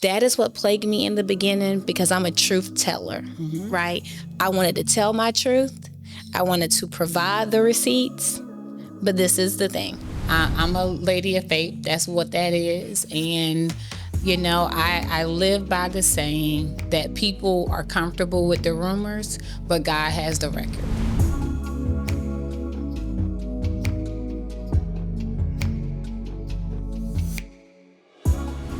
That is what plagued me in the beginning because I'm a truth teller, right? I wanted to tell my truth. I wanted to provide the receipts. But this is the thing. I'm a lady of faith. That's what that is. And, I live by the saying that people are comfortable with the rumors, but God has the record.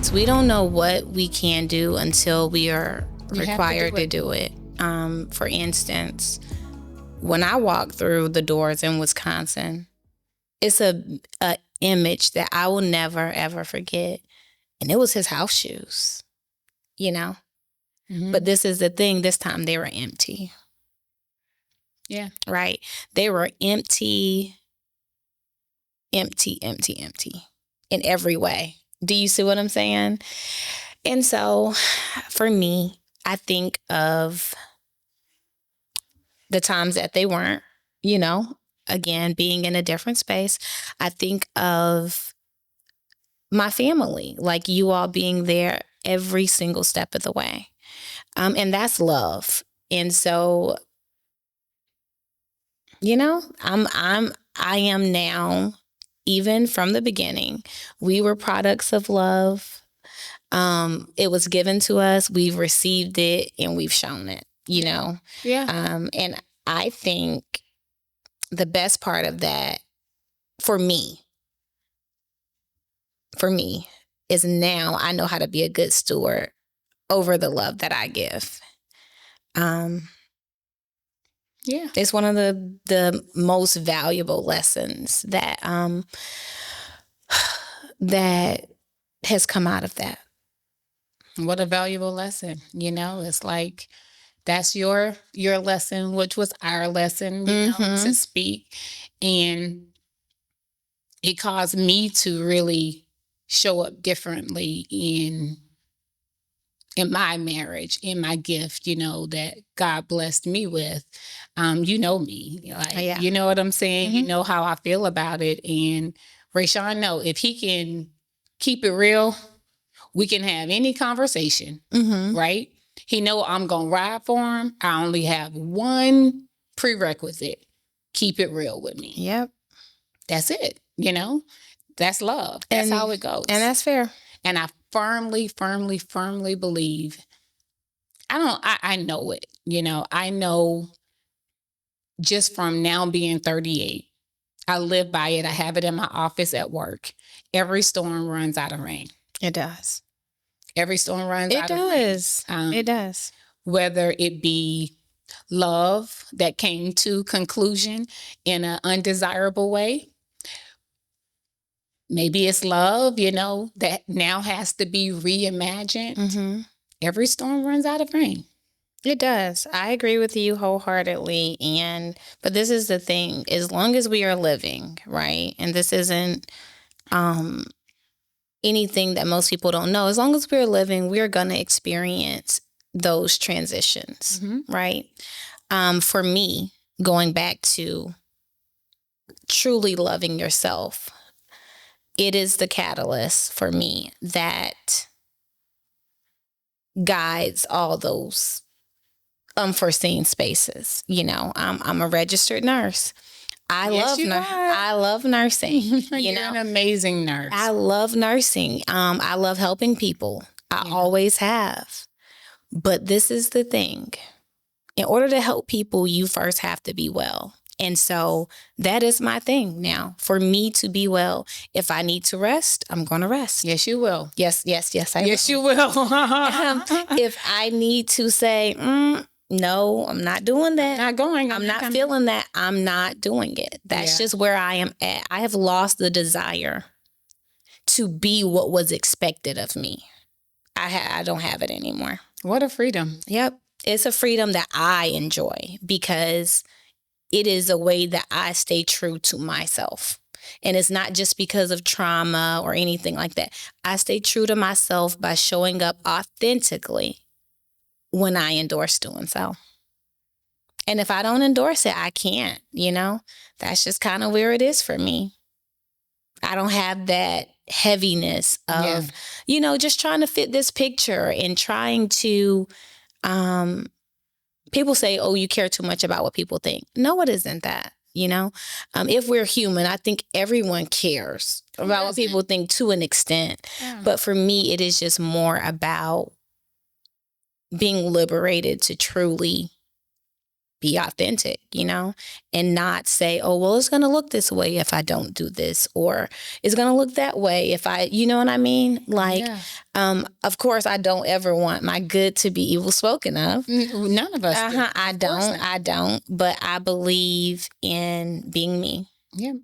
So we don't know what we can do until we are required to do it. For instance, when I walked through the doors in Wisconsin, it's a image that I will never, ever forget. And it was his house shoes, But this is the thing. This time they were empty. Yeah. Right? They were empty in every way. Do you see what I'm saying? And so for me, I think of the times that they weren't, again, being in a different space. I think of my family, like you all being there every single step of the way. And that's love. And so, I am now, even from the beginning, we were products of love. It was given to us, we've received it, and we've shown it, Yeah. And I think the best part of that for me is now I know how to be a good steward over the love that I give. It's one of the most valuable lessons that that has come out of that. What a valuable lesson. It's like that's your lesson, which was our lesson, to speak. And it caused me to really show up differently in my marriage, in my gift, that God blessed me with. You know me. You know what I'm saying? You know how I feel about it. And Rayshawn, know if he can keep it real, we can have any conversation, right? He know I'm going to ride for him. I only have one prerequisite. Keep it real with me. Yep. That's it. That's love. That's how it goes. And that's fair. And I firmly believe, I know it. I know just from now being 38, I live by it. I have it in my office at work. Every storm runs out of rain. It does. Every storm runs out of rain. It does. Whether it be love that came to conclusion in an undesirable way. Maybe it's love, that now has to be reimagined. Every storm runs out of rain. It does. I agree with you wholeheartedly. But this is the thing, as long as we are living, right? And this isn't anything that most people don't know. As long as we're living, we're going to experience those transitions, right? For me, going back to truly loving yourself, it is the catalyst for me that guides all those unforeseen spaces. I'm a registered nurse. I love nursing. You're an amazing nurse. I love nursing. I love helping people. I always have. But this is the thing. In order to help people, you first have to be well. And so that is my thing now. For me to be well, if I need to rest, I'm going to rest. Yes, you will. Yes, I will. Yes, you will. If I need to say, no, I'm not doing that. I'm not feeling that. I'm not doing it. That's just where I am at. I have lost the desire to be what was expected of me. I don't have it anymore. What a freedom. Yep. It's a freedom that I enjoy because it is a way that I stay true to myself. And it's not just because of trauma or anything like that. I stay true to myself by showing up authentically when I endorse doing so. And if I don't endorse it, I can't, That's just kind of where it is for me. I don't have that heaviness of, just trying to fit this picture and trying to, people say, oh, you care too much about what people think. No, it isn't that. If we're human, I think everyone cares about what people think to an extent. Yeah. But for me, it is just more about being liberated to truly be authentic, and not say, oh, well, it's going to look this way if I don't do this, or it's going to look that way if I, you know what I mean? Like, of course, I don't ever want my good to be evil spoken of. None of us do. I don't, but I believe in being me. Yeah.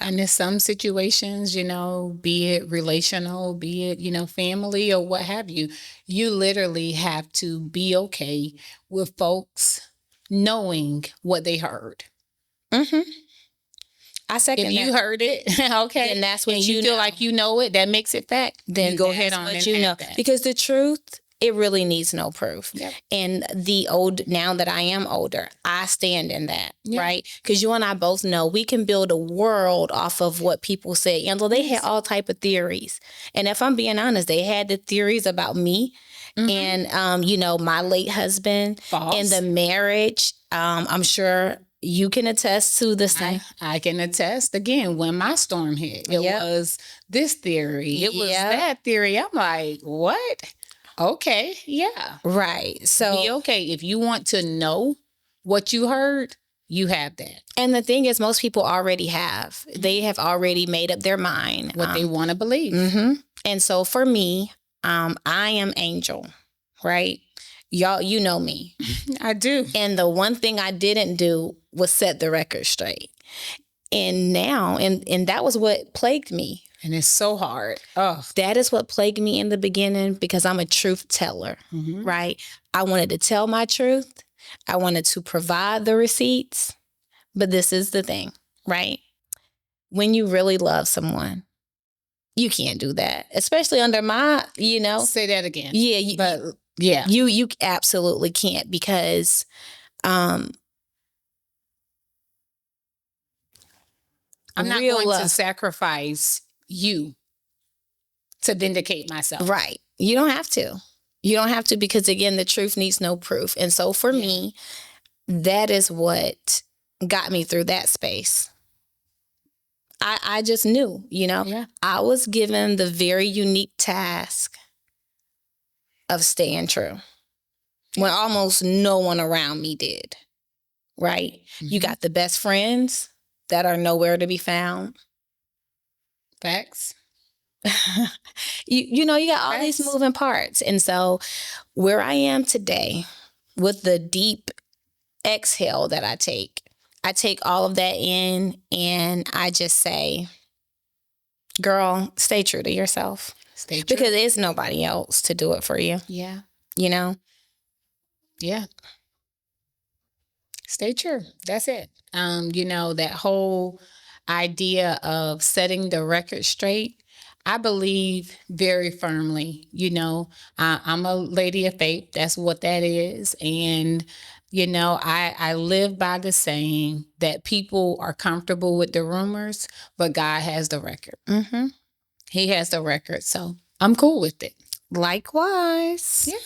And in some situations, be it relational, be it, family or what have you, you literally have to be okay with folks knowing what they heard. Mm-hmm. I second if you that. Heard it, okay, then that's what and you feel know. like you know it, that makes it fact. Then you go ahead on and have that. Because the truth, it really needs no proof. Yep. And now that I am older, I stand in that, right? Because you and I both know we can build a world off of what people say. They had all type of theories, and if I'm being honest, they had the theories about me. Mm-hmm. And my late husband. False. And the marriage. I'm sure you can attest to the same. I can attest. Again, when my storm hit, it was this theory. It was that theory. I'm like, what? Okay, yeah. Right. So be okay. If you want to know what you heard, you have that. And the thing is, most people already have. They have already made up their mind. What they want to believe. Mm-hmm. And so for me, I am Angel, right? Y'all, you know me. I do. And the one thing I didn't do was set the record straight. And now, and that was what plagued me. And it's so hard. Oh, that is what plagued me in the beginning, because I'm a truth teller, right? I wanted to tell my truth. I wanted to provide the receipts. But this is the thing, right? When you really love someone, you can't do that, especially under my, Say that again. Yeah. You absolutely can't, because I'm not going to sacrifice you to vindicate myself. Right. You don't have to. You don't have to, because again, the truth needs no proof. And so for me, that is what got me through that space. I just knew, I was given the very unique task of staying true when almost no one around me did. Right? Mm-hmm. You got the best friends that are nowhere to be found. Facts. you got all these moving parts. And so where I am today, with the deep exhale that I take all of that in, and I just say, girl, stay true to yourself. Stay true. Because there's nobody else to do it for you. Yeah. Yeah. Stay true. That's it. That whole idea of setting the record straight, I believe very firmly, I'm a lady of faith. That's what that is. And, I live by the saying that people are comfortable with the rumors, but God has the record. Mm-hmm. He has the record. So I'm cool with it. Likewise. Yeah.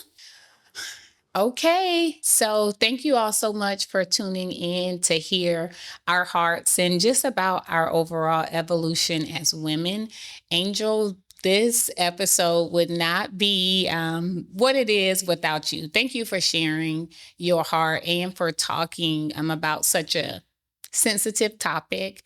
Okay, so thank you all so much for tuning in to hear our hearts and just about our overall evolution as women. Angel, this episode would not be what it is without you. Thank you for sharing your heart and for talking about such a sensitive topic.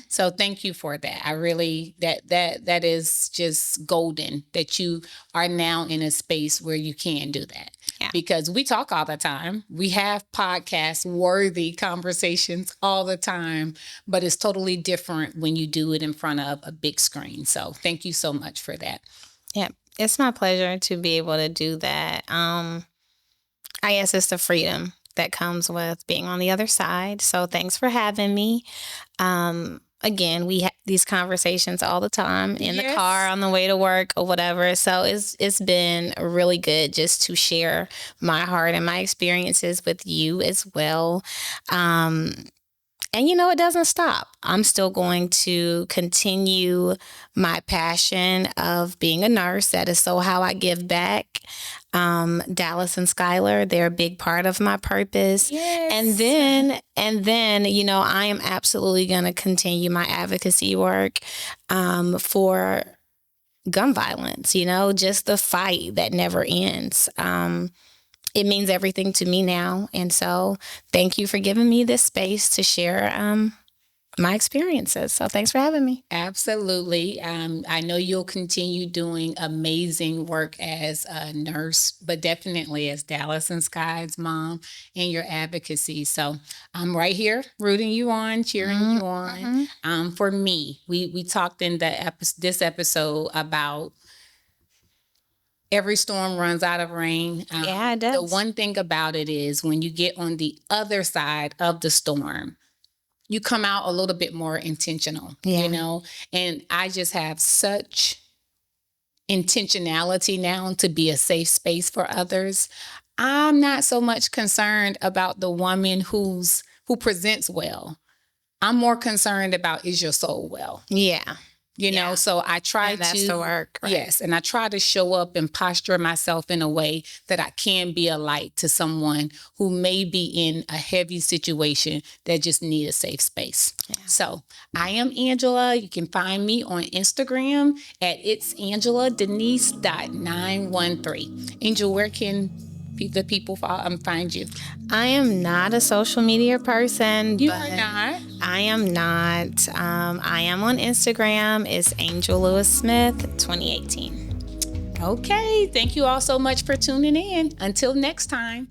So thank you for that. I really, that is just golden that you are now in a space where you can do that. Yeah. Because we talk all the time. We have podcast worthy conversations all the time, but it's totally different when you do it in front of a big screen. So thank you so much for that. Yeah, it's my pleasure to be able to do that. I guess it's the freedom that comes with being on the other side. So thanks for having me. Again, we have these conversations all the time in the car on the way to work or whatever. So it's been really good just to share my heart and my experiences with you as well. And And it doesn't stop. I'm still going to continue my passion of being a nurse. That is so how I give back. Dallas and Skylar, they're a big part of my purpose. Yes. And then, I am absolutely going to continue my advocacy work for gun violence, just the fight that never ends. It means everything to me now. And so thank you for giving me this space to share my experiences. So thanks for having me. Absolutely. I know you'll continue doing amazing work as a nurse, but definitely as Dallas and Sky's mom and your advocacy. So I'm right here rooting you on, cheering you on. For me, we talked in this episode about every storm runs out of rain. Yeah, it does. The one thing about it is when you get on the other side of the storm, you come out a little bit more intentional, and I just have such intentionality now to be a safe space for others. I'm not so much concerned about the woman who presents well. I'm more concerned about, is your soul well? Yeah. So I try and that's the work. Right? Yes. And I try to show up and posture myself in a way that I can be a light to someone who may be in a heavy situation that just need a safe space. Yeah. So I am Angela. You can find me on Instagram at itsangeladenise.913. Angel, where can the people find you? I am not a social media person. You are not? I am not. I am on Instagram. It's Angel Lewis Smith 2018. Okay. Thank you all so much for tuning in. Until next time.